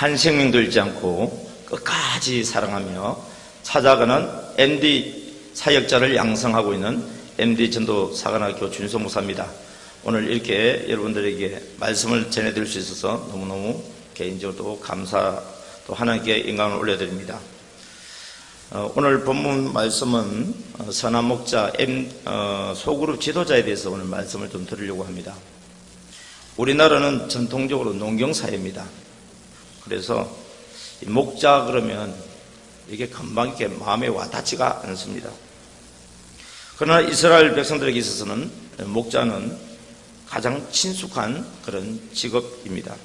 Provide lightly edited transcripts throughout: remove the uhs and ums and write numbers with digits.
한 생명도 잃지 않고 끝까지 사랑하며 찾아가는 MD 사역자를 양성하고 있는 MD 전도 사관학교 준서 목사입니다. 오늘 이렇게 여러분들에게 말씀을 전해드릴 수 있어서 너무너무 개인적으로 감사 또 하나님께 영광을 올려드립니다. 오늘 본문 말씀은 선한 목자 소그룹 지도자에 대해서 오늘 말씀을 좀 드리려고 합니다. 우리나라는 전통적으로 농경사회입니다. 그래서 목자 그러면 이게 금방 이렇게 마음에 와닿지가 않습니다. 그러나 이스라엘 백성들에게 있어서는 목자는 가장 친숙한 그런 직업입니다.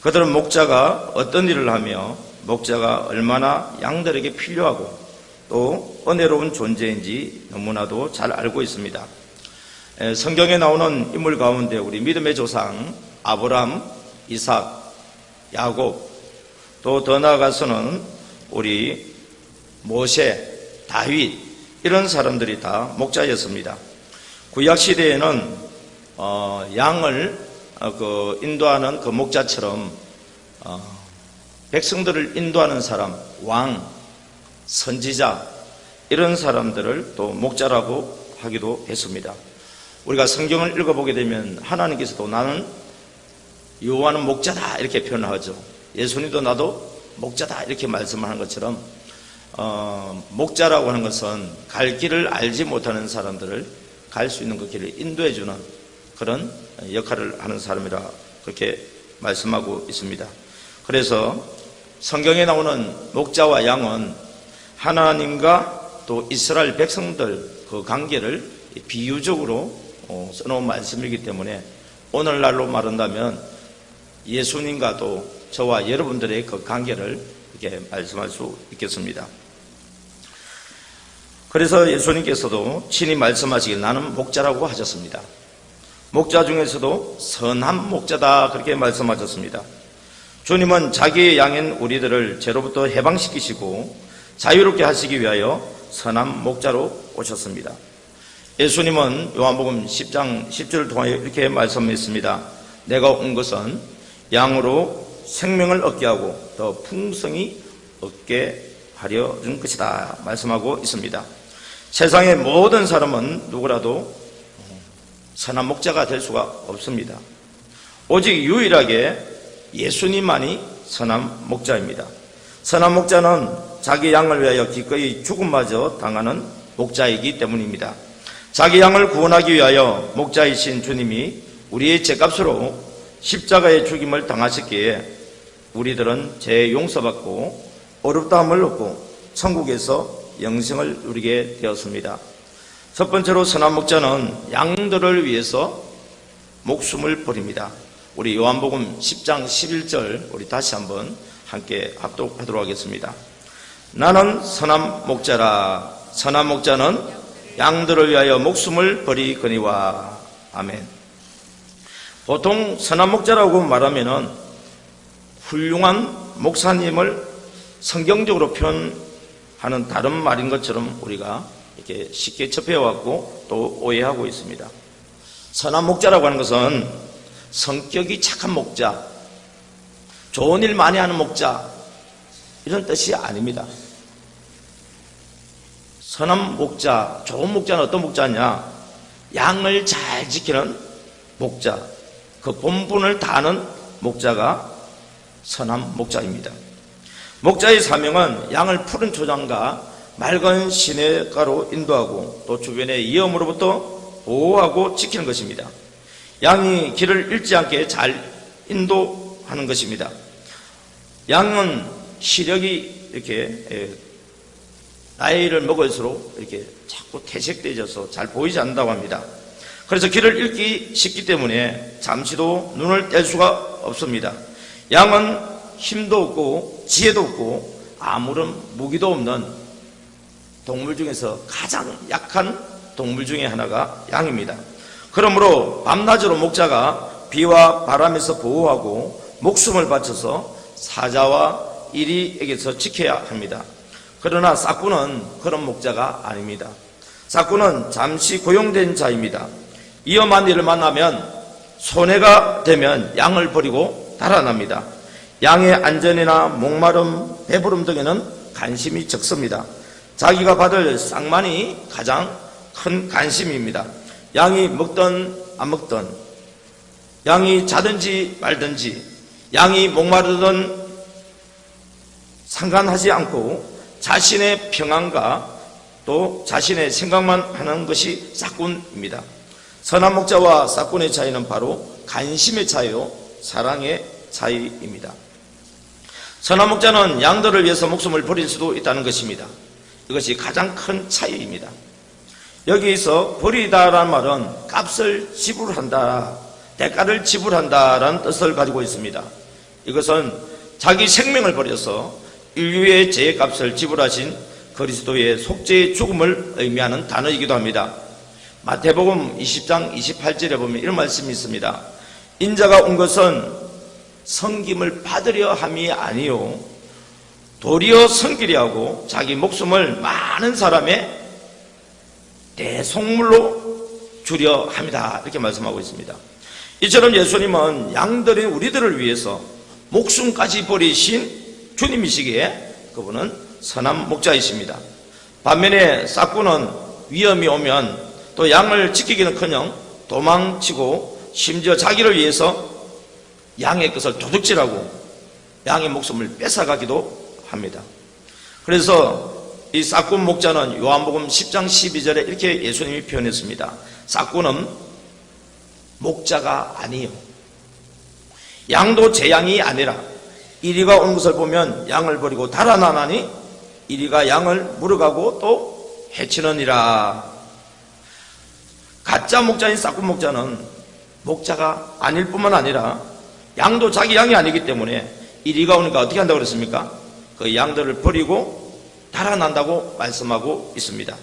그들은 목자가 어떤 일을 하며 목자가 얼마나 양들에게 필요하고 또 은혜로운 존재인지 너무나도 잘 알고 있습니다. 성경에 나오는 인물 가운데 우리 믿음의 조상 아브라함, 이삭, 야곱, 또 더 나아가서는 우리 모세, 다윗 이런 사람들이 다 목자였습니다. 구약 시대에는 양을 인도하는 그 목자처럼 백성들을 인도하는 사람, 왕, 선지자 이런 사람들을 또 목자라고 하기도 했습니다. 우리가 성경을 읽어보게 되면 하나님께서도 나는 여호와는 목자다 이렇게 표현을 하죠. 예수님도 나도 목자다 이렇게 말씀을 하는 것처럼 목자라고 하는 것은 갈 길을 알지 못하는 사람들을 갈 수 있는 그 길을 인도해주는 그런 역할을 하는 사람이라 그렇게 말씀하고 있습니다. 그래서 성경에 나오는 목자와 양은 하나님과 또 이스라엘 백성들 그 관계를 비유적으로 써놓은 말씀이기 때문에 오늘날로 말한다면 예수님과 또 저와 여러분들의 그 관계를 이렇게 말씀할 수 있겠습니다. 그래서 예수님께서도 친히 말씀하시길 나는 목자라고 하셨습니다. 목자 중에서도 선한 목자다 그렇게 말씀하셨습니다. 주님은 자기의 양인 우리들을 죄로부터 해방시키시고 자유롭게 하시기 위하여 선한 목자로 오셨습니다. 예수님은 요한복음 10장 10절을 통하여 이렇게 말씀했습니다. 내가 온 것은 양으로 생명을 얻게 하고 더 풍성히 얻게 하려 준 것이다 말씀하고 있습니다. 세상의 모든 사람은 누구라도 선한 목자가 될 수가 없습니다. 오직 유일하게 예수님만이 선한 목자입니다. 선한 목자는 자기 양을 위하여 기꺼이 죽음마저 당하는 목자이기 때문입니다. 자기 양을 구원하기 위하여 목자이신 주님이 우리의 죄값으로 십자가의 죽임을 당하셨기에 우리들은 죄 용서받고 어렵다함을 얻고 천국에서 영생을 누리게 되었습니다. 첫 번째로 선한 목자는 양들을 위해서 목숨을 버립니다. 우리 요한복음 10장 11절 우리 다시 한번 함께 합독하도록 하겠습니다. 나는 선한 목자라. 선한 목자는 양들을 위하여 목숨을 버리거니와. 아멘. 보통 선한 목자라고 말하면은 훌륭한 목사님을 성경적으로 표현하는 다른 말인 것처럼 우리가 이렇게 쉽게 접해왔고 또 오해하고 있습니다. 선한 목자라고 하는 것은 성격이 착한 목자, 좋은 일 많이 하는 목자 이런 뜻이 아닙니다. 선한 목자, 좋은 목자는 어떤 목자냐? 양을 잘 지키는 목자, 그 본분을 다하는 목자가 선한 목자입니다. 목자의 사명은 양을 푸른 초장과 맑은 시냇가로 인도하고 또 주변의 위험으로부터 보호하고 지키는 것입니다. 양이 길을 잃지 않게 잘 인도하는 것입니다. 양은 시력이 이렇게 나이를 먹을수록 이렇게 자꾸 퇴색되어져서 잘 보이지 않는다고 합니다. 그래서 길을 잃기 쉽기 때문에 잠시도 눈을 뗄 수가 없습니다. 양은 힘도 없고 지혜도 없고 아무런 무기도 없는 동물 중에서 가장 약한 동물 중에 하나가 양입니다. 그러므로 밤낮으로 목자가 비와 바람에서 보호하고 목숨을 바쳐서 사자와 이리에게서 지켜야 합니다. 그러나 싹구는 그런 목자가 아닙니다. 싹구는 잠시 고용된 자입니다. 위험한 일을 만나면 손해가 되면 양을 버리고 달아납니다. 양의 안전이나 목마름, 배부름 등에는 관심이 적습니다. 자기가 받을 쌍만이 가장 큰 관심입니다. 양이 먹든 안 먹든, 양이 자든지 말든지, 양이 목마르든 상관하지 않고 자신의 평안과 또 자신의 생각만 하는 것이 싹꾼입니다. 선한 목자와 싹꾼의 차이는 바로 관심의 차이요, 사랑의 차이입니다. 선한 목자는 양들을 위해서 목숨을 버릴 수도 있다는 것입니다. 이것이 가장 큰 차이입니다. 여기서 버리다라는 말은 값을 지불한다, 대가를 지불한다라는 뜻을 가지고 있습니다. 이것은 자기 생명을 버려서 인류의 죄값을 지불하신 그리스도의 속죄의 죽음을 의미하는 단어이기도 합니다. 마태복음 20장 28절에 보면 이런 말씀이 있습니다. 인자가 온 것은 섬김을 받으려 함이 아니요 도리어 섬기려 하고 자기 목숨을 많은 사람의 대속물로 주려 합니다. 이렇게 말씀하고 있습니다. 이처럼 예수님은 양들인 우리들을 위해서 목숨까지 버리신 주님이시기에 그분은 선한 목자이십니다. 반면에 싹꾼은 위험이 오면 또 양을 지키기는커녕 도망치고 심지어 자기를 위해서 양의 것을 도둑질하고 양의 목숨을 뺏어가기도 합니다. 그래서 이 싹꾼 목자는 요한복음 10장 12절에 이렇게 예수님이 표현했습니다. 싹꾼은 목자가 아니요 양도 제 양이 아니라 이리가 온 것을 보면 양을 버리고 달아나나니 이리가 양을 물어가고 또 해치느니라. 가짜 목자인 싹꾼 목자는 목자가 아닐 뿐만 아니라 양도 자기 양이 아니기 때문에 이리가 오니까 어떻게 한다고 그랬습니까? 그 양들을 버리고 달아난다고 말씀하고 있습니다.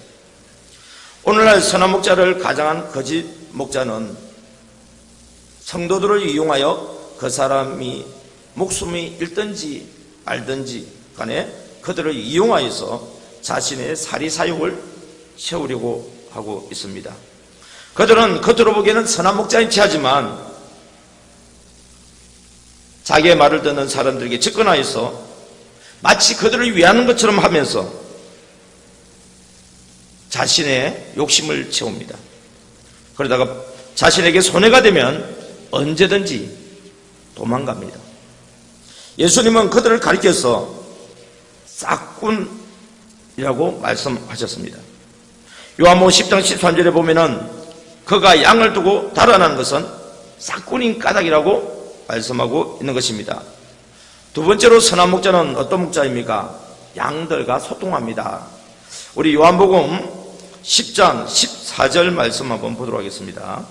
오늘날 선한 목자를 가장한 거짓 목자는 성도들을 이용하여 그 사람이 목숨이 잃든지 말든지 간에 그들을 이용하여서 자신의 사리사욕을 세우려고 하고 있습니다. 그들은 겉으로 보기에는 선한 목자인 체하지만 자기의 말을 듣는 사람들에게 접근하여서 마치 그들을 위하는 것처럼 하면서 자신의 욕심을 채웁니다. 그러다가 자신에게 손해가 되면 언제든지 도망갑니다. 예수님은 그들을 가리켜서 싹꾼이라고 말씀하셨습니다. 요한복음 10장 13절에 보면은 그가 양을 두고 달아나는 것은 싹꾼인 까닭이라고 말씀하고 있는 것입니다. 두 번째로 선한 목자는 어떤 목자입니까? 양들과 소통합니다. 우리 요한복음 10장 14절 말씀 한번 보도록 하겠습니다.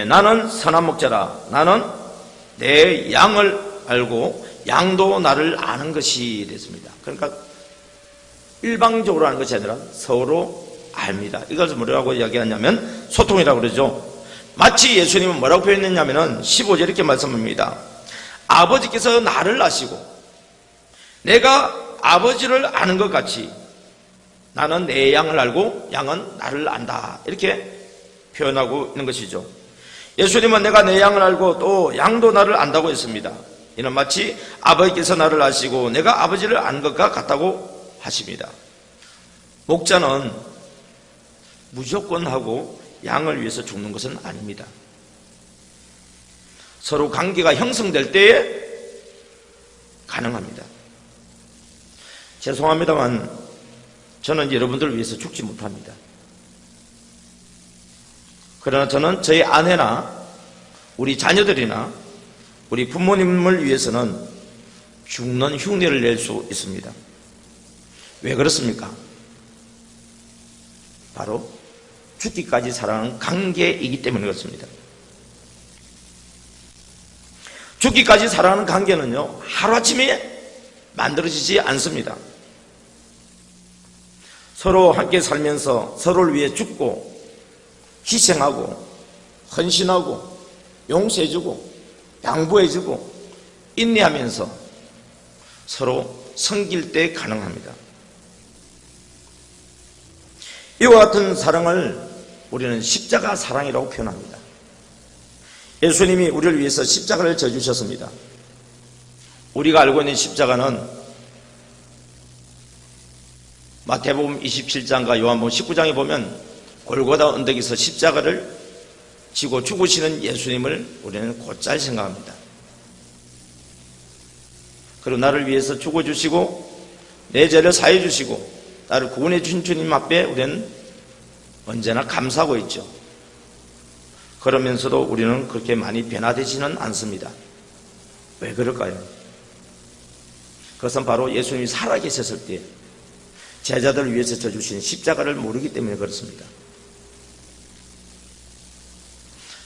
나는 선한 목자라. 나는 내 양을 알고 양도 나를 아는 것이 됐습니다. 그러니까 일방적으로 하는 것이 아니라 서로 압니다. 이것을 뭐라고 이야기하냐면 소통이라고 그러죠. 마치 예수님은 뭐라고 표현했냐면 15절 이렇게 말씀합니다. 아버지께서 나를 아시고 내가 아버지를 아는 것 같이 나는 내 양을 알고 양은 나를 안다. 이렇게 표현하고 있는 것이죠. 예수님은 내가 내 양을 알고 또 양도 나를 안다고 했습니다. 이는 마치 아버지께서 나를 아시고 내가 아버지를 아는 것과 같다고 하십니다. 목자는 무조건 하고 양을 위해서 죽는 것은 아닙니다. 서로 관계가 형성될 때에 가능합니다. 죄송합니다만 저는 여러분들을 위해서 죽지 못합니다. 그러나 저는 저희 아내나 우리 자녀들이나 우리 부모님을 위해서는 죽는 흉내를 낼 수 있습니다. 왜 그렇습니까? 바로 죽기까지 사랑하는 관계이기 때문에 그렇습니다. 죽기까지 사랑하는 관계는요, 하루아침에 만들어지지 않습니다. 서로 함께 살면서 서로를 위해 죽고 희생하고 헌신하고 용서해주고 양보해주고 인내하면서 서로 섬길 때 가능합니다. 이와 같은 사랑을 우리는 십자가 사랑이라고 표현합니다. 예수님이 우리를 위해서 십자가를 져주셨습니다. 우리가 알고 있는 십자가는 마태복음 27장과 요한복음 19장에 보면 골고다 언덕에서 십자가를 지고 죽으시는 예수님을 우리는 곧잘 생각합니다. 그리고 나를 위해서 죽어주시고 내 죄를 사해 주시고 나를 구원해 주신 주님 앞에 우리는 언제나 감사하고 있죠. 그러면서도 우리는 그렇게 많이 변화되지는 않습니다. 왜 그럴까요? 그것은 바로 예수님이 살아계셨을 때 제자들을 위해서 져주신 십자가를 모르기 때문에 그렇습니다.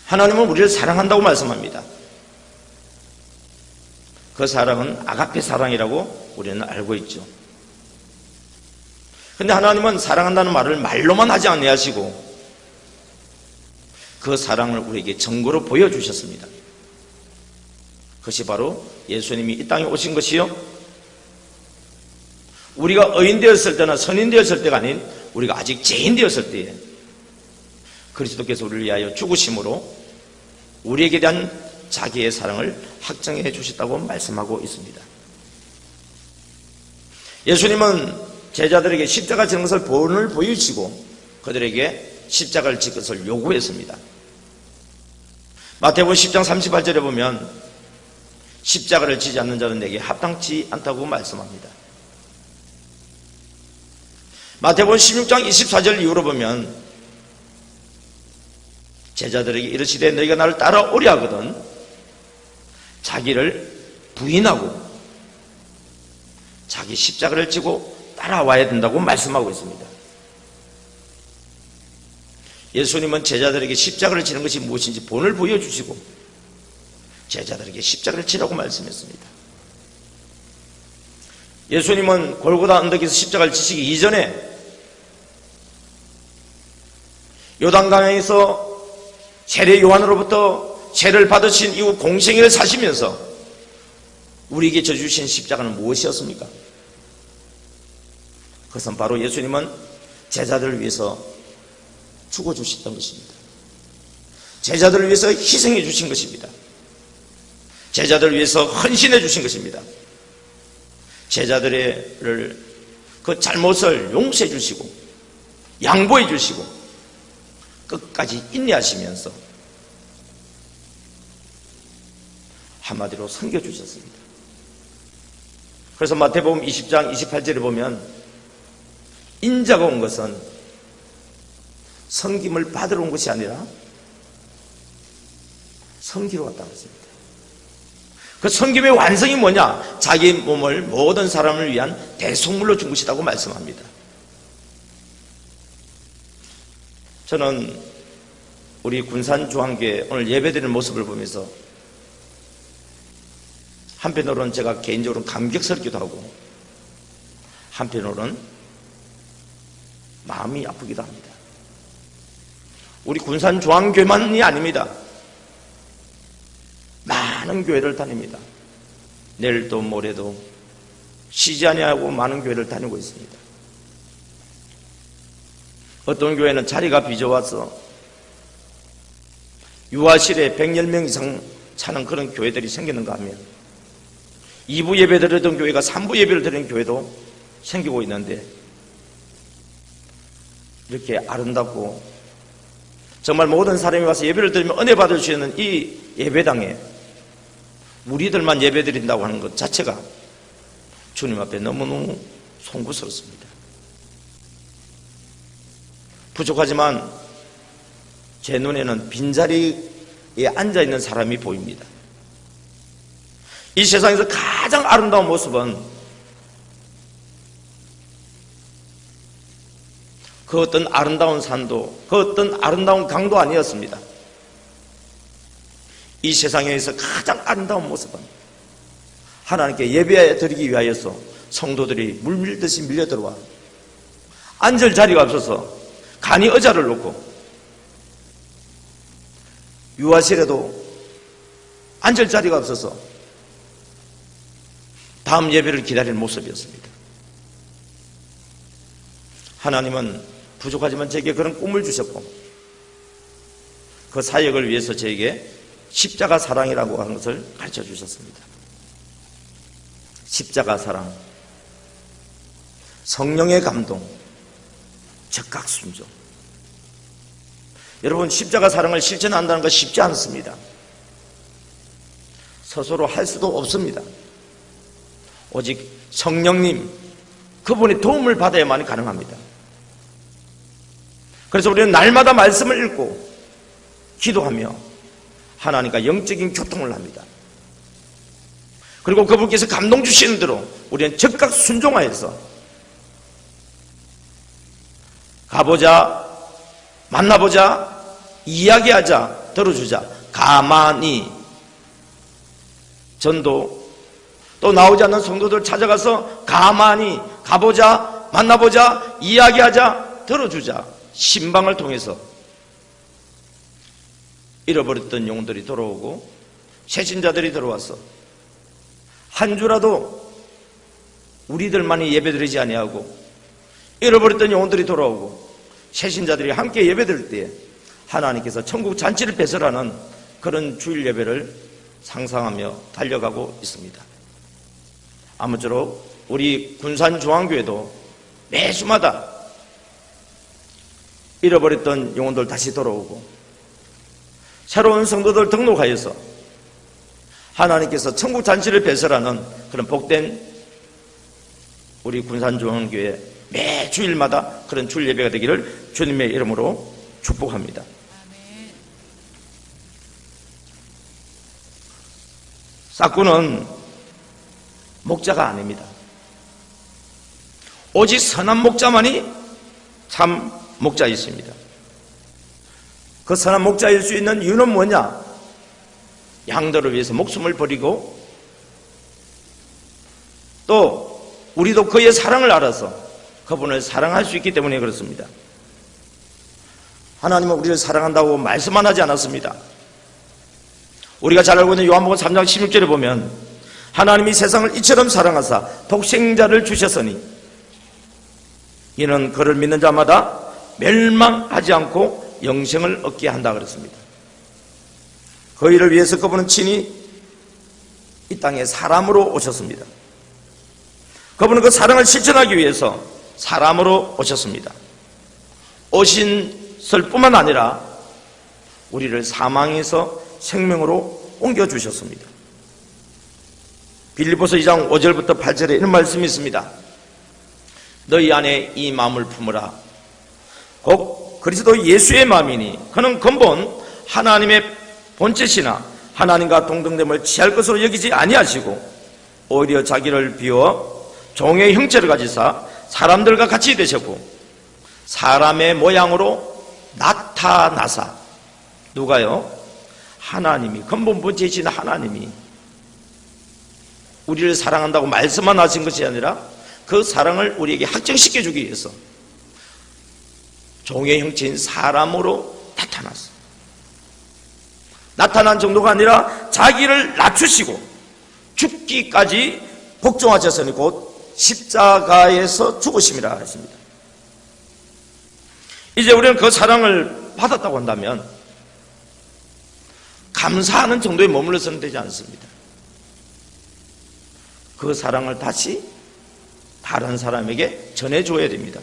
하나님은 우리를 사랑한다고 말씀합니다. 그 사랑은 아가페 사랑이라고 우리는 알고 있죠. 그런데 하나님은 사랑한다는 말을 말로만 하지 아니하시고 그 사랑을 우리에게 증거로 보여주셨습니다. 그것이 바로 예수님이 이 땅에 오신 것이요, 우리가 의인 되었을 때나 선인 되었을 때가 아닌 우리가 아직 죄인 되었을 때에 그리스도께서 우리를 위하여 죽으심으로 우리에게 대한 자기의 사랑을 확증해 주셨다고 말씀하고 있습니다. 예수님은 제자들에게 십자가 지는 것을 본을 보여주시고 그들에게 십자가를 질 것을 요구했습니다. 마태복음 10장 38절에 보면 십자가를 지지 않는 자는 내게 합당치 않다고 말씀합니다. 마태복음 16장 24절 이후로 보면 제자들에게 이르시되 너희가 나를 따라오려 하거든 자기를 부인하고 자기 십자가를 지고 따라와야 된다고 말씀하고 있습니다. 예수님은 제자들에게 십자가를 지는 것이 무엇인지 본을 보여주시고 제자들에게 십자가를 지라고 말씀했습니다. 예수님은 골고다 언덕에서 십자가를 지시기 이전에 요단강에서 세례 요한으로부터 세례를 받으신 이후 공생애를 사시면서 우리에게 져주신 십자가는 무엇이었습니까? 그것은 바로 예수님은 제자들을 위해서 죽어주셨던 것입니다. 제자들을 위해서 희생해 주신 것입니다. 제자들을 위해서 헌신해 주신 것입니다. 제자들의 그 잘못을 용서해 주시고 양보해 주시고 끝까지 인내하시면서 한마디로 섬겨주셨습니다. 그래서 마태복음 20장 28절에 보면 인자가 온 것은 섬김을 받으러 온 것이 아니라 섬기러 왔다고 했습니다. 그 섬김의 완성이 뭐냐? 자기 몸을 모든 사람을 위한 대속물로 준 것이라고 말씀합니다. 저는 우리 군산중앙교회 오늘 예배드리는 모습을 보면서 한편으로는 제가 개인적으로 감격스럽기도 하고 한편으로는 마음이 아프기도 합니다. 우리 군산중앙교회만이 아닙니다. 많은 교회를 다닙니다. 내일도 모레도 쉬지 아니하고 많은 교회를 다니고 있습니다. 어떤 교회는 자리가 비좁아서 유아실에 110명 이상 차는 그런 교회들이 생기는가 하면 2부 예배 드리던 교회가 3부 예배를 드리는 교회도 생기고 있는데 이렇게 아름답고 정말 모든 사람이 와서 예배를 드리면 은혜 받을 수 있는 이 예배당에 우리들만 예배 드린다고 하는 것 자체가 주님 앞에 너무너무 송구스럽습니다. 부족하지만 제 눈에는 빈자리에 앉아있는 사람이 보입니다. 이 세상에서 가장 아름다운 모습은 그 어떤 아름다운 산도, 그 어떤 아름다운 강도 아니었습니다. 이 세상에서 가장 아름다운 모습은 하나님께 예배 드리기 위하여서 성도들이 물밀듯이 밀려들어와 앉을 자리가 없어서 간이 의자를 놓고 유아실에도 앉을 자리가 없어서 다음 예배를 기다리는 모습이었습니다. 하나님은 부족하지만 제게 그런 꿈을 주셨고 그 사역을 위해서 저에게 십자가 사랑이라고 하는 것을 가르쳐 주셨습니다. 십자가 사랑, 성령의 감동, 적각 순종. 여러분, 십자가 사랑을 실천한다는 거 쉽지 않습니다. 스스로 할 수도 없습니다. 오직 성령님, 그분의 도움을 받아야만 가능합니다. 그래서 우리는 날마다 말씀을 읽고 기도하며 하나님과 영적인 교통을 합니다. 그리고 그분께서 감동 주시는 대로 우리는 적각 순종하여서 가보자, 만나보자, 이야기하자, 들어주자, 가만히 전도, 또 나오지 않는 성도들 찾아가서 가만히 가보자, 만나보자, 이야기하자, 들어주자, 신방을 통해서 잃어버렸던 영혼들이 돌아오고 새신자들이 들어와서 한 주라도 우리들만이 예배드리지 아니하고 잃어버렸던 영혼들이 돌아오고 새신자들이 함께 예배드릴 때 하나님께서 천국 잔치를 배설하는 그런 주일 예배를 상상하며 달려가고 있습니다. 아무쪼록 우리 군산중앙교회도 매주마다 잃어버렸던 영혼들 다시 돌아오고 새로운 성도들 등록하여서 하나님께서 천국 잔치를 배설하는 그런 복된 우리 군산중앙교회 매 주일마다 그런 주일 예배가 되기를 주님의 이름으로 축복합니다. 싹구는 목자가 아닙니다. 오직 선한 목자만이 참 목자이십니다. 그 선한 목자일 수 있는 이유는 뭐냐? 양들을 위해서 목숨을 버리고 또 우리도 그의 사랑을 알아서 그분을 사랑할 수 있기 때문에 그렇습니다. 하나님은 우리를 사랑한다고 말씀만 하지 않았습니다. 우리가 잘 알고 있는 요한복음 3장 16절에 보면 하나님이 세상을 이처럼 사랑하사 독생자를 주셨으니 이는 그를 믿는 자마다 멸망하지 않고 영생을 얻게 한다 그랬습니다. 그 일을 위해서 그분은 친히 이 땅에 사람으로 오셨습니다. 그분은 그 사랑을 실천하기 위해서 사람으로 오셨습니다. 오신 뿐만 아니라 우리를 사망에서 생명으로 옮겨주셨습니다. 빌립보서 2장 5절부터 8절에 이런 말씀이 있습니다. 너희 안에 이 마음을 품으라. 곧 그리스도 예수의 마음이니 그는 근본 하나님의 본체시나 하나님과 동등됨을 취할 것으로 여기지 아니하시고 오히려 자기를 비워 종의 형체를 가지사 사람들과 같이 되셨고 사람의 모양으로 나타나사 누가요? 하나님이 근본 본체이신 하나님이 우리를 사랑한다고 말씀만 하신 것이 아니라 그 사랑을 우리에게 확증시켜주기 위해서 종의 형체인 사람으로 나타났어. 나타난 정도가 아니라 자기를 낮추시고 죽기까지 복종하셨으니 곧 십자가에서 죽으심이라 했습니다. 이제 우리는 그 사랑을 받았다고 한다면 감사하는 정도에 머물러서는 되지 않습니다. 그 사랑을 다시 다른 사람에게 전해줘야 됩니다.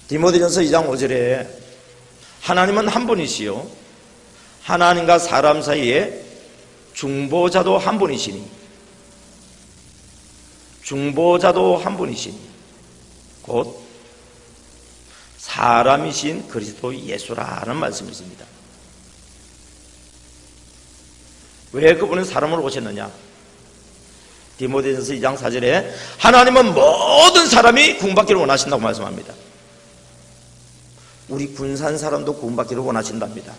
디모데전서 2장 5절에 하나님은 한 분이시요 하나님과 사람 사이에 중보자도 한 분이시니 중보자도 한 분이시니 곧 사람이신 그리스도 예수라는 말씀이 있습니다. 왜 그분은 사람으로 오셨느냐? 디모데전서 2장 4절에 하나님은 모든 사람이 구원받기를 원하신다고 말씀합니다. 우리 군산 사람도 구원받기를 원하신답니다.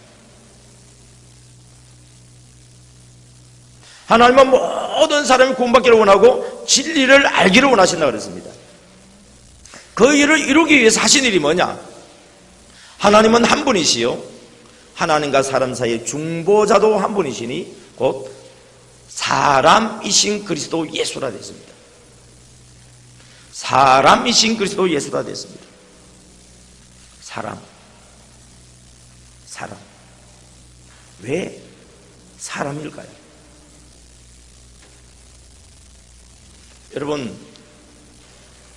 하나님은 모든 사람이 구원받기를 원하고 진리를 알기를 원하신다고 그랬습니다. 그 일을 이루기 위해서 하신 일이 뭐냐? 하나님은 한 분이시요 하나님과 사람 사이의 중보자도 한 분이시니 곧 사람이신 그리스도 예수라 됐습니다. 사람이신 그리스도 예수라 됐습니다. 사람. 왜 사람일까요? 여러분,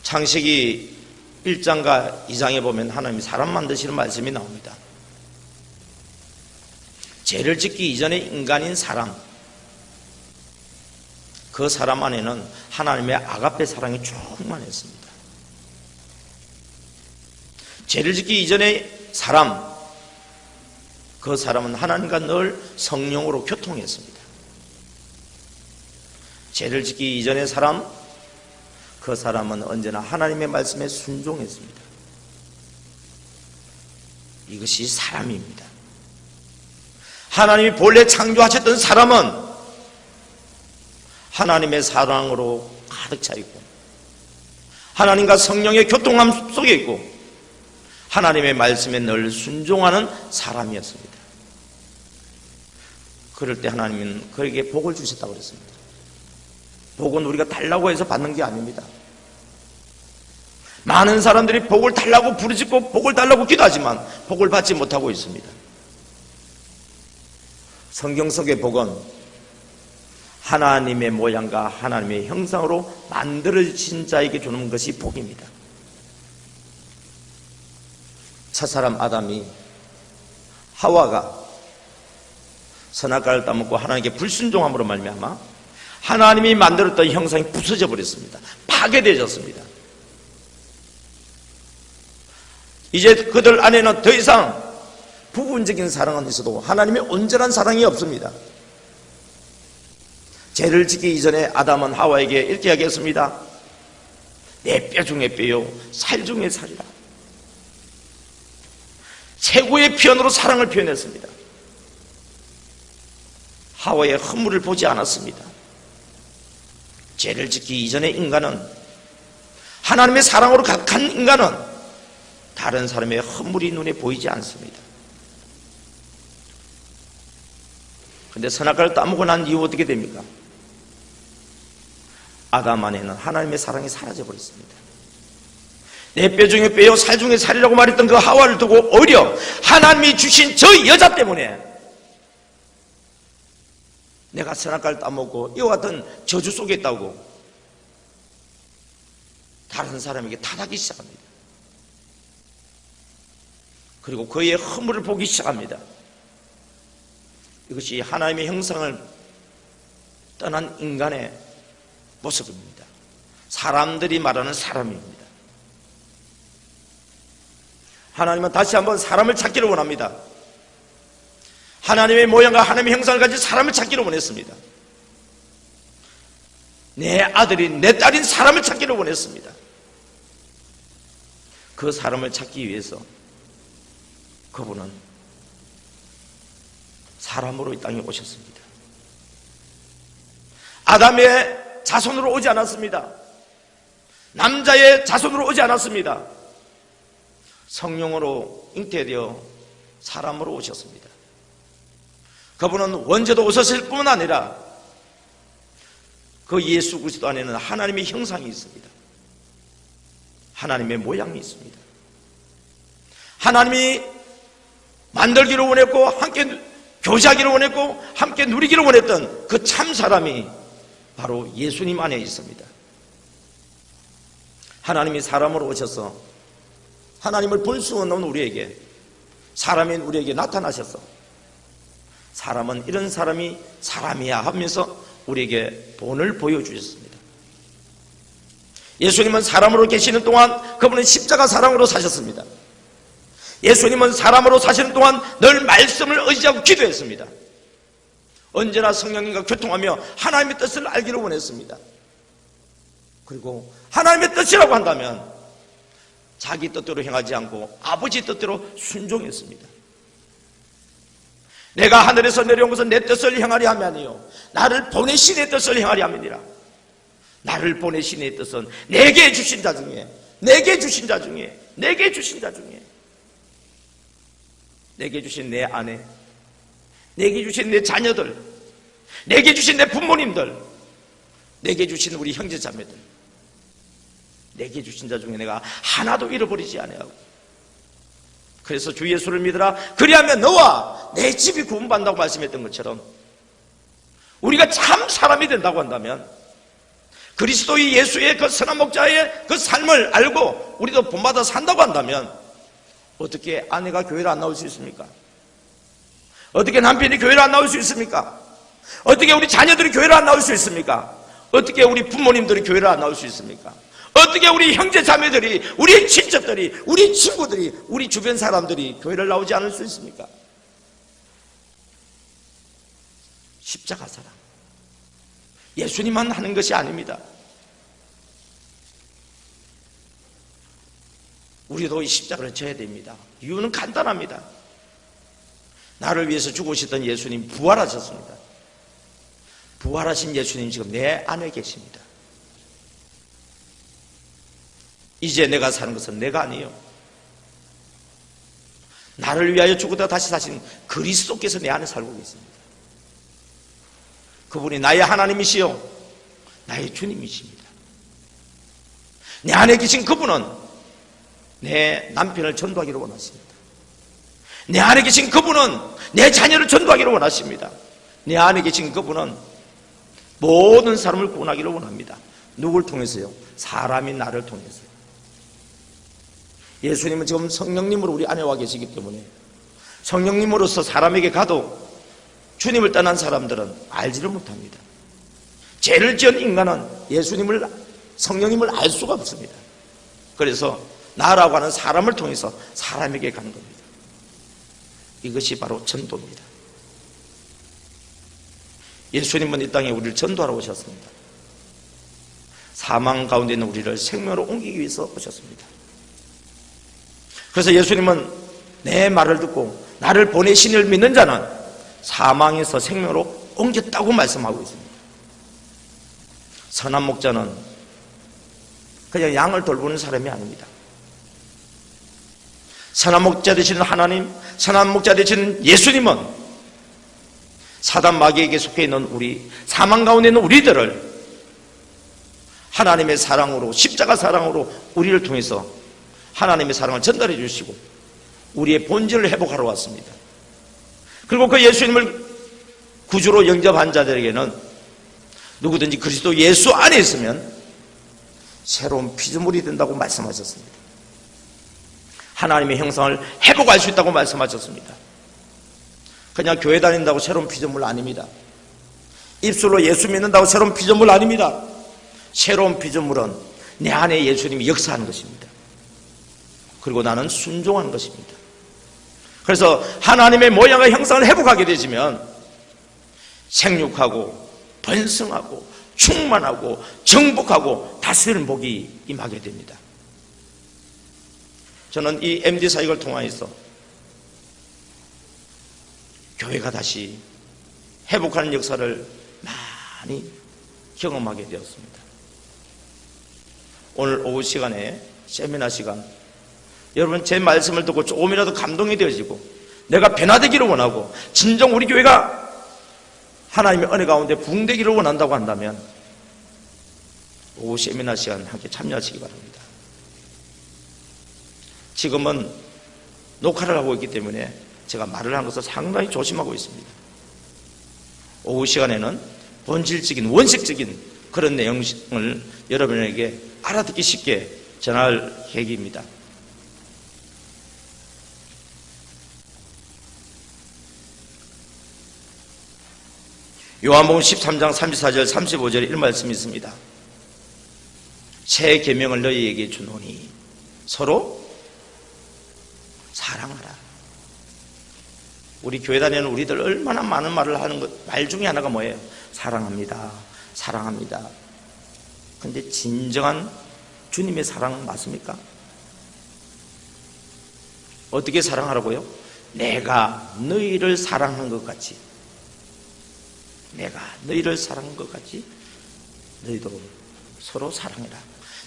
창세기 1장과 2장에 보면 하나님이 사람 만드시는 말씀이 나옵니다. 죄를 짓기 이전에 인간인 사람, 그 사람 안에는 하나님의 아가페 사랑이 충만했습니다. 죄를 짓기 이전에 사람, 그 사람은 하나님과 늘 성령으로 교통했습니다. 죄를 짓기 이전의 사람, 그 사람은 언제나 하나님의 말씀에 순종했습니다. 이것이 사람입니다. 하나님이 본래 창조하셨던 사람은 하나님의 사랑으로 가득 차 있고 하나님과 성령의 교통함 속에 있고 하나님의 말씀에 늘 순종하는 사람이었습니다. 그럴 때 하나님은 그에게 복을 주셨다고 그랬습니다. 복은 우리가 달라고 해서 받는 게 아닙니다. 많은 사람들이 복을 달라고 부르짖고 복을 달라고 기도하지만 복을 받지 못하고 있습니다. 성경 속의 복은 하나님의 모양과 하나님의 형상으로 만들어진 자에게 주는 것이 복입니다. 첫사람 아담이 하와가 선악과를 따먹고 하나님께 불순종함으로 말미암아 하나님이 만들었던 형상이 부서져 버렸습니다. 파괴되었습니다. 이제 그들 안에는 더 이상 부분적인 사랑은 있어도 하나님의 온전한 사랑이 없습니다. 죄를 짓기 이전에 아담은 하와에게 이렇게 이야기했습니다. 내 뼈 중에 뼈요 살 중에 살이라. 최고의 표현으로 사랑을 표현했습니다. 하와의 허물을 보지 않았습니다. 죄를 짓기 이전의 인간은, 하나님의 사랑으로 가득한 인간은 다른 사람의 허물이 눈에 보이지 않습니다. 그런데 선악과를 따먹고 난 이후 어떻게 됩니까? 아담 안에는 하나님의 사랑이 사라져 버렸습니다. 내 뼈 중에 뼈요 살 중에 살이라고 말했던 그 하와를 두고 오히려 하나님이 주신 저 여자 때문에 내가 선악과를 따먹고 이와 같은 저주 속에 있다고 다른 사람에게 탓하기 시작합니다. 그리고 그의 허물을 보기 시작합니다. 이것이 하나님의 형상을 떠난 인간의 모습입니다. 사람들이 말하는 사람입니다. 하나님은 다시 한번 사람을 찾기를 원합니다. 하나님의 모양과 하나님의 형상을 가진 사람을 찾기를 원했습니다. 내 아들이 내 딸인 사람을 찾기를 원했습니다. 그 사람을 찾기 위해서 그분은 사람으로 이 땅에 오셨습니다. 아담의 자손으로 오지 않았습니다. 남자의 자손으로 오지 않았습니다. 성령으로 잉태되어 사람으로 오셨습니다. 그분은 원죄도 오셨을 뿐만 아니라 그 예수 그리스도 안에는 하나님의 형상이 있습니다. 하나님의 모양이 있습니다. 하나님이 만들기를 원했고 함께 교제하기를 원했고 함께 누리기를 원했던 그 참 사람이 바로 예수님 안에 있습니다. 하나님이 사람으로 오셔서 하나님을 볼 수 없는 우리에게, 사람인 우리에게 나타나셔서 사람은 이런 사람이 사람이야 하면서 우리에게 본을 보여주셨습니다. 예수님은 사람으로 계시는 동안 그분은 십자가 사랑으로 사셨습니다. 예수님은 사람으로 사시는 동안 늘 말씀을 의지하고 기도했습니다. 언제나 성령님과 교통하며 하나님의 뜻을 알기를 원했습니다. 그리고 하나님의 뜻이라고 한다면 자기 뜻대로 행하지 않고 아버지 뜻대로 순종했습니다. 내가 하늘에서 내려온 것은 내 뜻을 행하려 함이 아니요 나를 보내신 내 뜻을 행하려 함이니라. 나를 보내신 내 뜻은 내게 주신 자 중에, 내게 주신 자 중에, 내게 주신 자 중에, 내게 주신 내 아내, 내게 주신 내 자녀들, 내게 주신 내 부모님들, 내게 주신 우리 형제자매들, 내게 주신 자 중에 내가 하나도 잃어버리지 아니하고, 그래서 주 예수를 믿으라 그리하면 너와 내 집이 구원받는다고 말씀했던 것처럼 우리가 참 사람이 된다고 한다면 그리스도의 예수의 그 선한 목자의 그 삶을 알고 우리도 본받아 산다고 한다면 어떻게 아내가 교회를 안 나올 수 있습니까? 어떻게 남편이 교회를 안 나올 수 있습니까? 어떻게 우리 자녀들이 교회를 안 나올 수 있습니까? 어떻게 우리 부모님들이 교회를 안 나올 수 있습니까? 어떻게 우리 형제 자매들이, 우리 친척들이, 우리 친구들이, 우리 주변 사람들이 교회를 나오지 않을 수 있습니까? 십자가 사랑, 예수님만 하는 것이 아닙니다. 우리도 이 십자가를 져야 됩니다. 이유는 간단합니다. 나를 위해서 죽으셨던 예수님 부활하셨습니다. 부활하신 예수님 지금 내 안에 계십니다. 이제 내가 사는 것은 내가 아니에요. 나를 위하여 죽었다 다시 사신 그리스도께서 내 안에 살고 계십니다. 그분이 나의 하나님이시요 나의 주님이십니다. 내 안에 계신 그분은 내 남편을 전도하기를 원하십니다. 내 안에 계신 그분은 내 자녀를 전도하기를 원하십니다. 내 안에 계신 그분은 모든 사람을 구원하기를 원합니다. 누굴 통해서요? 사람인 나를 통해서요. 예수님은 지금 성령님으로 우리 안에 와 계시기 때문에 성령님으로서 사람에게 가도 주님을 떠난 사람들은 알지를 못합니다. 죄를 지은 인간은 예수님을, 성령님을 알 수가 없습니다. 그래서 나라고 하는 사람을 통해서 사람에게 가는 겁니다. 이것이 바로 전도입니다. 예수님은 이 땅에 우리를 전도하러 오셨습니다. 사망 가운데 있는 우리를 생명으로 옮기기 위해서 오셨습니다. 그래서 예수님은 내 말을 듣고 나를 보내신 이를 믿는 자는 사망에서 생명으로 옮겼다고 말씀하고 있습니다. 선한 목자는 그냥 양을 돌보는 사람이 아닙니다. 선한 목자 되시는 하나님, 선한 목자 되시는 예수님은 사단 마귀에게 속해 있는 우리, 사망 가운데 있는 우리들을 하나님의 사랑으로, 십자가 사랑으로 우리를 통해서 하나님의 사랑을 전달해 주시고 우리의 본질을 회복하러 왔습니다. 그리고 그 예수님을 구주로 영접한 자들에게는 누구든지 그리스도 예수 안에 있으면 새로운 피조물이 된다고 말씀하셨습니다. 하나님의 형상을 회복할 수 있다고 말씀하셨습니다. 그냥 교회 다닌다고 새로운 피조물 아닙니다. 입술로 예수 믿는다고 새로운 피조물 아닙니다. 새로운 피조물은 내 안에 예수님이 역사하는 것입니다. 그리고 나는 순종하는 것입니다. 그래서 하나님의 모양과 형상을 회복하게 되시면 생육하고 번성하고 충만하고 정복하고 다스리는 복이 임하게 됩니다. 저는 이 MD 사역을 통하여서 교회가 다시 회복하는 역사를 많이 경험하게 되었습니다. 오늘 오후 시간에 세미나 시간, 여러분 제 말씀을 듣고 조금이라도 감동이 되어지고 내가 변화되기를 원하고 진정 우리 교회가 하나님의 은혜 가운데 부흥되기를 원한다고 한다면 오후 세미나 시간 함께 참여하시기 바랍니다. 지금은 녹화를 하고 있기 때문에 제가 말을 하는 것을 상당히 조심하고 있습니다. 오후 시간에는 본질적인 원칙적인 그런 내용을 여러분에게 알아듣기 쉽게 전할 계획입니다. 요한복음 13장 34절 35절에 이런 말씀이 있습니다. 새 계명을 너희에게 주노니 서로 사랑하라. 우리 교회 다니는 우리들 얼마나 많은 말을 하는 것, 말 중에 하나가 뭐예요? 사랑합니다. 사랑합니다. 근데 진정한 주님의 사랑은 맞습니까? 어떻게 사랑하라고요? 내가 너희를 사랑한 것 같이, 내가 너희를 사랑한 것 같이 너희도 서로 사랑해라.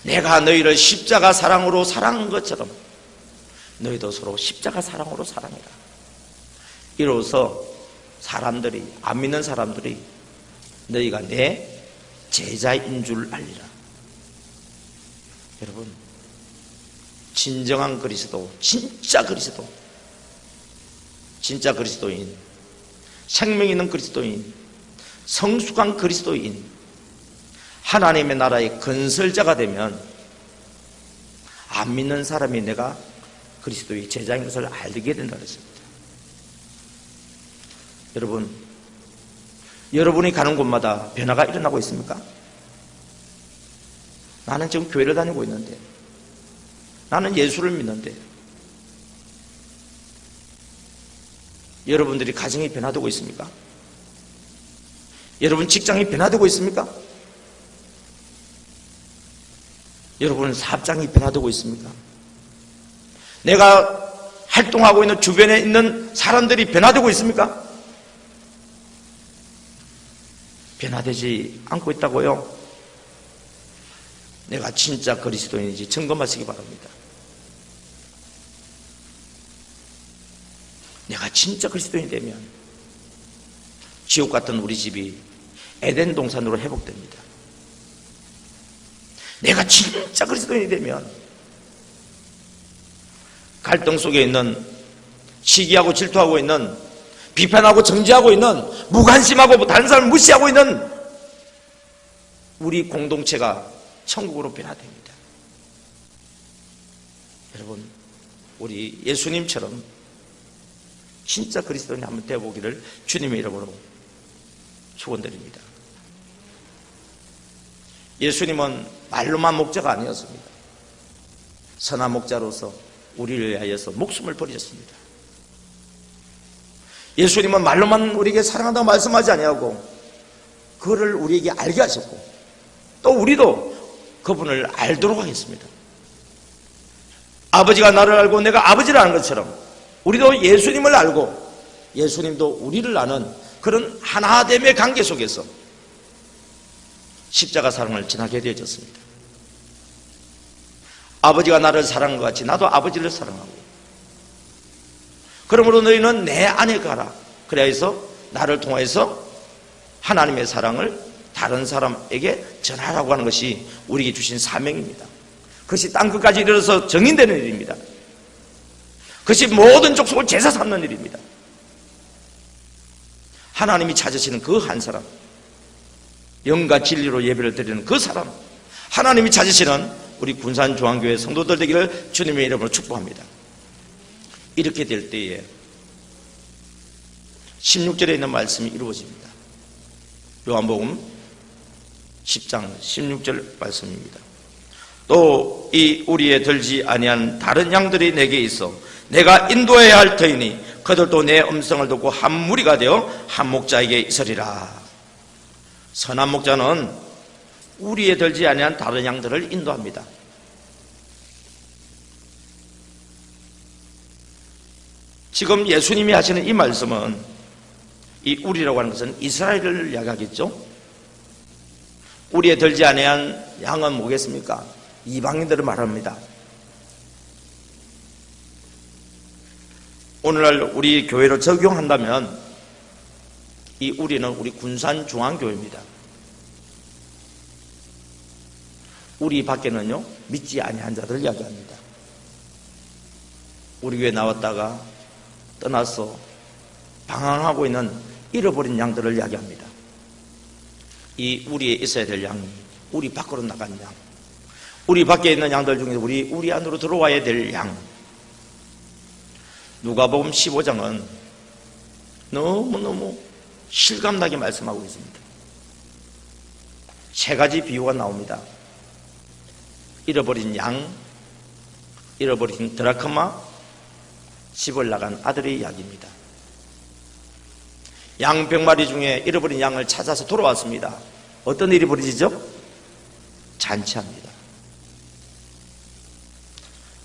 내가 너희를 십자가 사랑으로 사랑한 것처럼 너희도 서로 십자가 사랑으로 사랑해라. 이로써 사람들이, 안 믿는 사람들이 너희가 내 제자인 줄 알리라. 여러분, 진정한 그리스도, 진짜 그리스도, 진짜 그리스도인, 생명 있는 그리스도인, 성숙한 그리스도인, 하나님의 나라의 건설자가 되면 안 믿는 사람이 내가 그리스도의 제자인 것을 알게 된다 그랬습니다. 여러분, 여러분이 가는 곳마다 변화가 일어나고 있습니까? 나는 지금 교회를 다니고 있는데, 나는 예수를 믿는데, 여러분들이 가정이 변화되고 있습니까? 여러분 직장이 변화되고 있습니까? 여러분 사업장이 변화되고 있습니까? 내가 활동하고 있는 주변에 있는 사람들이 변화되고 있습니까? 변화되지 않고 있다고요? 내가 진짜 그리스도인인지 점검하시기 바랍니다. 내가 진짜 그리스도인이 되면 지옥 같은 우리 집이 에덴 동산으로 회복됩니다. 내가 진짜 그리스도인이 되면 갈등 속에 있는, 시기하고 질투하고 있는, 비판하고 정죄하고 있는, 무관심하고 다른 사람을 무시하고 있는 우리 공동체가 천국으로 변화됩니다. 여러분, 우리 예수님처럼 진짜 그리스도인이 한번 되어보기를 주님의 이름으로 축원드립니다. 예수님은 말로만 목자가 아니었습니다. 선한 목자로서 우리를 위하여서 목숨을 버리셨습니다. 예수님은 말로만 우리에게 사랑한다고 말씀하지 아니하고 그를 우리에게 알게 하셨고 또 우리도 그분을 알도록 하겠습니다. 아버지가 나를 알고 내가 아버지를 아는 것처럼 우리도 예수님을 알고 예수님도 우리를 아는 그런 하나됨의 관계 속에서 십자가 사랑을 지나게 되어졌습니다. 아버지가 나를 사랑한 것 같이 나도 아버지를 사랑하고, 그러므로 너희는 내 안에 가라. 그래야 해서 나를 통해서 하나님의 사랑을 다른 사람에게 전하라고 하는 것이 우리에게 주신 사명입니다. 그것이 땅끝까지 이르러서 정인되는 일입니다. 그것이 모든 족속을 제사 삼는 일입니다. 하나님이 찾으시는 그 한 사람, 영과 진리로 예배를 드리는 그 사람, 하나님이 찾으시는 우리 군산중앙교회 성도들 되기를 주님의 이름으로 축복합니다. 이렇게 될 때에 16절에 있는 말씀이 이루어집니다. 요한복음 10장 16절 말씀입니다. 또 이 우리에 들지 아니한 다른 양들이 내게 있어 내가 인도해야 할 터이니 그들도 내 음성을 듣고 한 무리가 되어 한 목자에게 있으리라. 선한 목자는 우리에 들지 아니한 다른 양들을 인도합니다. 지금 예수님이 하시는 이 말씀은, 이 우리라고 하는 것은 이스라엘을 이야기하겠죠. 우리에 들지 아니한 양은 뭐겠습니까? 이방인들을 말합니다. 오늘날 우리 교회로 적용한다면 이 우리는 우리 군산중앙교회입니다. 우리 밖에는요 믿지 아니한 자들을 이야기합니다. 우리 교회 나왔다가 떠나서 방황하고 있는 잃어버린 양들을 이야기합니다. 이 우리에 있어야 될 양이 우리 밖으로 나간 양, 우리 밖에 있는 양들 중에서 우리 안으로 들어와야 될 양. 누가복음 15장은 너무너무 실감나게 말씀하고 있습니다. 세 가지 비유가 나옵니다. 잃어버린 양, 잃어버린 드라크마, 집을 나간 아들의 이야기입니다. 양 100마리 중에 잃어버린 양을 찾아서 돌아왔습니다. 어떤 일이 벌어지죠? 잔치합니다.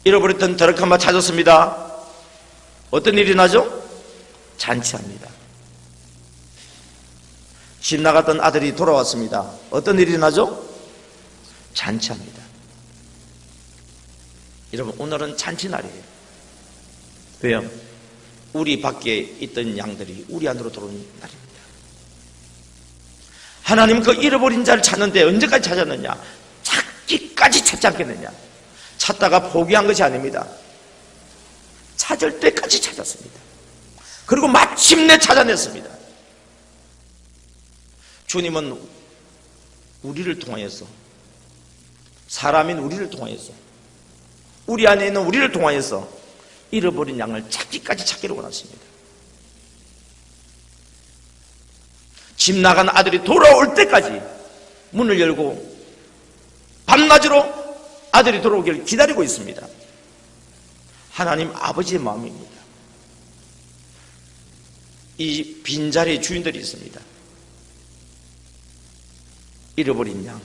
잃어버렸던 드라크마 찾았습니다. 어떤 일이 나죠? 잔치합니다. 집 나갔던 아들이 돌아왔습니다. 어떤 일이 나죠? 잔치합니다. 여러분, 오늘은 잔치날이에요. 왜요? 우리 밖에 있던 양들이 우리 안으로 들어오는 날입니다. 하나님은 그 잃어버린 자를 찾는데 언제까지 찾았느냐? 찾기까지 찾지 않겠느냐? 찾다가 포기한 것이 아닙니다. 찾을 때까지 찾았습니다. 그리고 마침내 찾아냈습니다. 주님은 우리를 통하여서, 사람인 우리를 통하여서, 우리 안에 있는 우리를 통하여서 잃어버린 양을 찾기까지 찾기를 원하십니다. 집 나간 아들이 돌아올 때까지 문을 열고 밤낮으로 아들이 돌아오기를 기다리고 있습니다. 하나님 아버지의 마음입니다. 이 빈자리의 주인들이 있습니다. 잃어버린 양,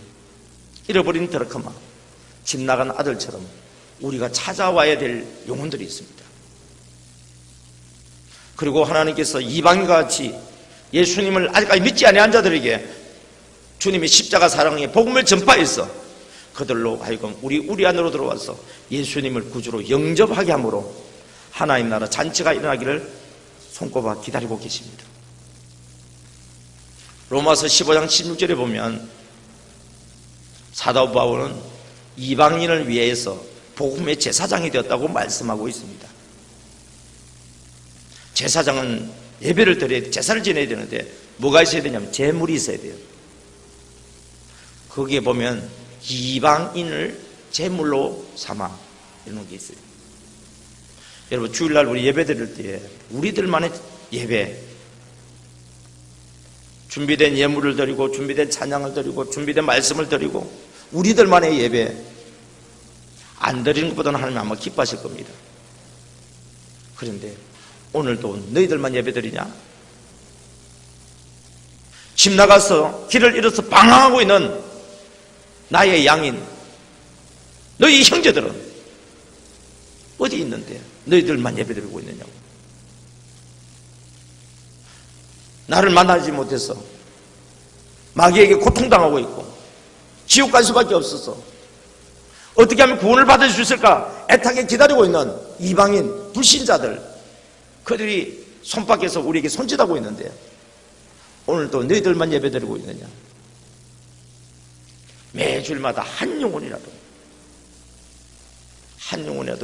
잃어버린 드라크마, 집 나간 아들처럼 우리가 찾아와야 될 영혼들이 있습니다. 그리고 하나님께서 이방인과 같이 예수님을 아직까지 믿지 아니한 자들에게 주님의 십자가 사랑의 복음을 전파해서 그들로 하여금 우리 안으로 들어와서 예수님을 구주로 영접하게 함으로 하나님 나라 잔치가 일어나기를 손꼽아 기다리고 계십니다. 로마서 15장 16절에 보면 사도 바울은 이방인을 위해서 복음의 제사장이 되었다고 말씀하고 있습니다. 제사장은 예배를 드려야 돼, 제사를 지내야 되는데 뭐가 있어야 되냐면 제물이 있어야 돼요. 거기에 보면 이방인을 제물로 삼아 이런 게 있어요. 여러분 주일날 우리 예배 드릴 때 우리들만의 예배, 준비된 예물을 드리고 준비된 찬양을 드리고 준비된 말씀을 드리고 우리들만의 예배 안 드리는 것보다는 하나님 아마 기뻐하실 겁니다. 그런데 오늘도 너희들만 예배 드리냐? 집 나가서 길을 잃어서 방황하고 있는 나의 양인 너희 형제들은 어디 있는데 너희들만 예배 드리고 있느냐고. 나를 만나지 못해서 마귀에게 고통당하고 있고 지옥 갈 수밖에 없어서 어떻게 하면 구원을 받을 수 있을까 애타게 기다리고 있는 이방인 불신자들, 그들이 손바닥에서 우리에게 손짓하고 있는데 오늘도 너희들만 예배드리고 있느냐? 매주일마다 한 영혼이라도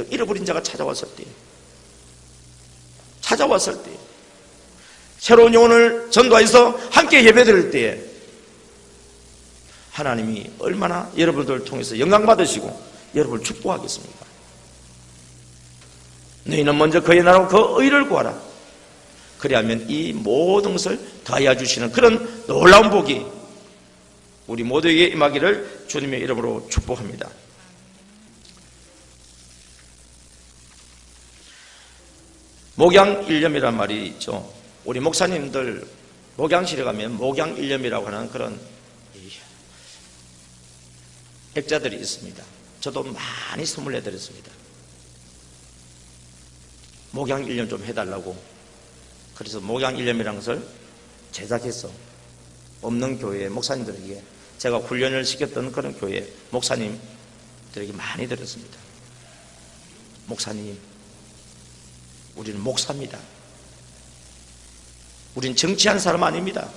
잃어버린 자가 찾아왔을 때 새로운 영혼을 전도해서 함께 예배드릴 때에 하나님이 얼마나 여러분들을 통해서 영광 받으시고 여러분을 축복하겠습니까? 너희는 먼저 그의 나라와 그 의를 구하라. 그리하면 이 모든 것을 더하여 주시는 그런 놀라운 복이 우리 모두에게 임하기를 주님의 이름으로 축복합니다. 목양일념이란 말이 있죠. 우리 목사님들 목양실에 가면 목양일념이라고 하는 그런 액자들이 있습니다. 저도 많이 선물해 드렸습니다. 목양일념 좀 해달라고. 그래서 목양일념이라는 것을 제작해서 없는 교회 목사님들에게 제가 훈련을 시켰던 그런 교회 목사님들에게 많이 드렸습니다. 목사님, 우리는 목사입니다. 우리는 정치한 사람 아닙니다.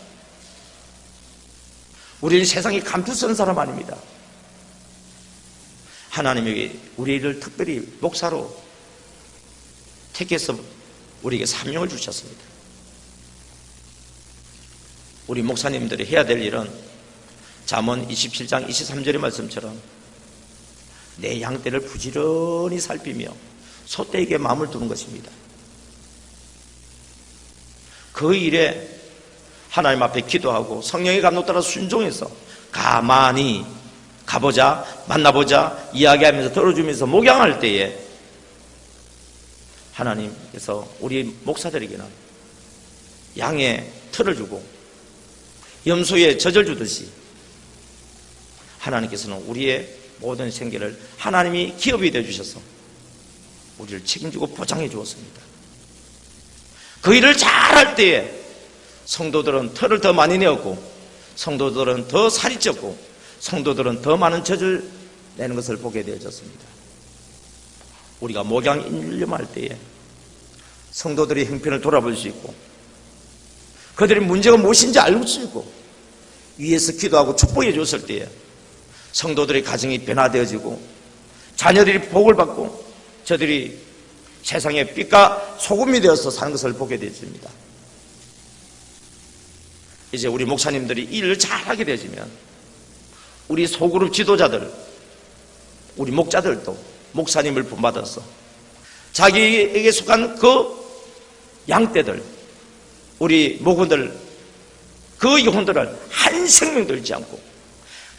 우리는 세상에 감투 쓰는 사람 아닙니다. 하나님이 우리를 특별히 목사로 택해서 우리에게 사명을 주셨습니다. 우리 목사님들이 해야 될 일은 잠언 27장 23절의 말씀처럼 내 양떼를 부지런히 살피며 소떼에게 마음을 두는 것입니다. 그 일에 하나님 앞에 기도하고 성령의 감동 따라 순종해서 가만히 가보자, 만나보자, 이야기하면서 들어주면서 목양할 때에 하나님께서 우리 목사들에게는 양의 틀을 주고 염소에 젖을 주듯이 하나님께서는 우리의 모든 생계를 하나님이 기업이 되어주셔서 우리를 책임지고 보장해 주었습니다. 그 일을 잘할 때에 성도들은 털을 더 많이 내었고 성도들은 더 살이 쪘고 성도들은 더 많은 젖을 내는 것을 보게 되어졌습니다. 우리가 목양일념할 때에 성도들의 형편을 돌아볼 수 있고 그들의 문제가 무엇인지 알고 수 있고 위에서 기도하고 축복해 줬을 때에 성도들의 가정이 변화되어지고 자녀들이 복을 받고 저들이 세상의 빛과 소금이 되어서 사는 것을 보게 되어집니다. 이제 우리 목사님들이 일을 잘하게 되어지면 우리 소그룹 지도자들, 우리 목자들도 목사님을 본받아서 자기에게 속한 그 양떼들, 우리 목원들, 그 영혼들을 한 생명 들지 않고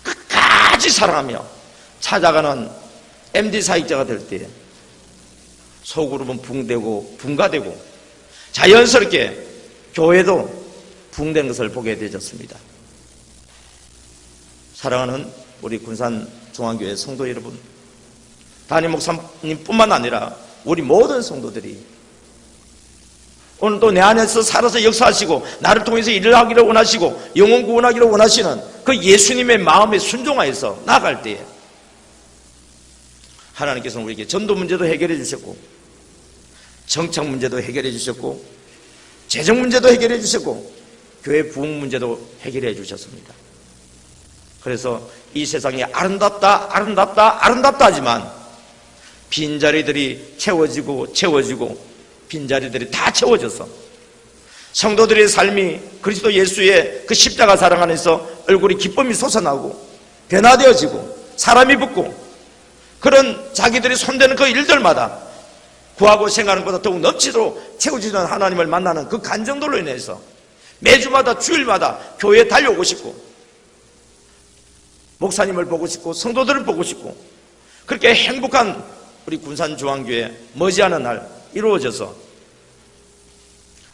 끝까지 사랑하며 찾아가는 MD 사역자가 될 때 소그룹은 붕되고 분가되고 자연스럽게 교회도 붕된 것을 보게 되었습니다. 사랑하는 우리 군산중앙교회 성도 여러분, 담임 목사님뿐만 아니라 우리 모든 성도들이 오늘도 내 안에서 살아서 역사하시고 나를 통해서 일을 하기를 원하시고 영혼 구원하기를 원하시는 그 예수님의 마음에 순종하여서 나아갈 때에 하나님께서는 우리에게 전도 문제도 해결해 주셨고 정착 문제도 해결해 주셨고 재정 문제도 해결해 주셨고 교회 부흥 문제도 해결해 주셨습니다. 그래서 이 세상이 아름답다 하지만 빈자리들이 채워지고 빈자리들이 다 채워져서 성도들의 삶이 그리스도 예수의 그 십자가 사랑 안에서 얼굴이 기쁨이 솟아나고 변화되어지고 사람이 붙고 그런 자기들이 손대는 그 일들마다 구하고 생각하는 것보다 더욱 넘치도록 채워지는 하나님을 만나는 그 간정들로 인해서 매주마다 주일마다 교회에 달려오고 싶고 목사님을 보고 싶고 성도들을 보고 싶고 그렇게 행복한 우리 군산중앙교회 머지않은 날 이루어져서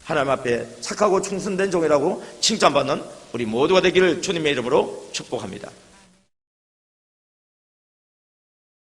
하나님 앞에 착하고 충성된 종이라고 칭찬받는 우리 모두가 되기를 주님의 이름으로 축복합니다.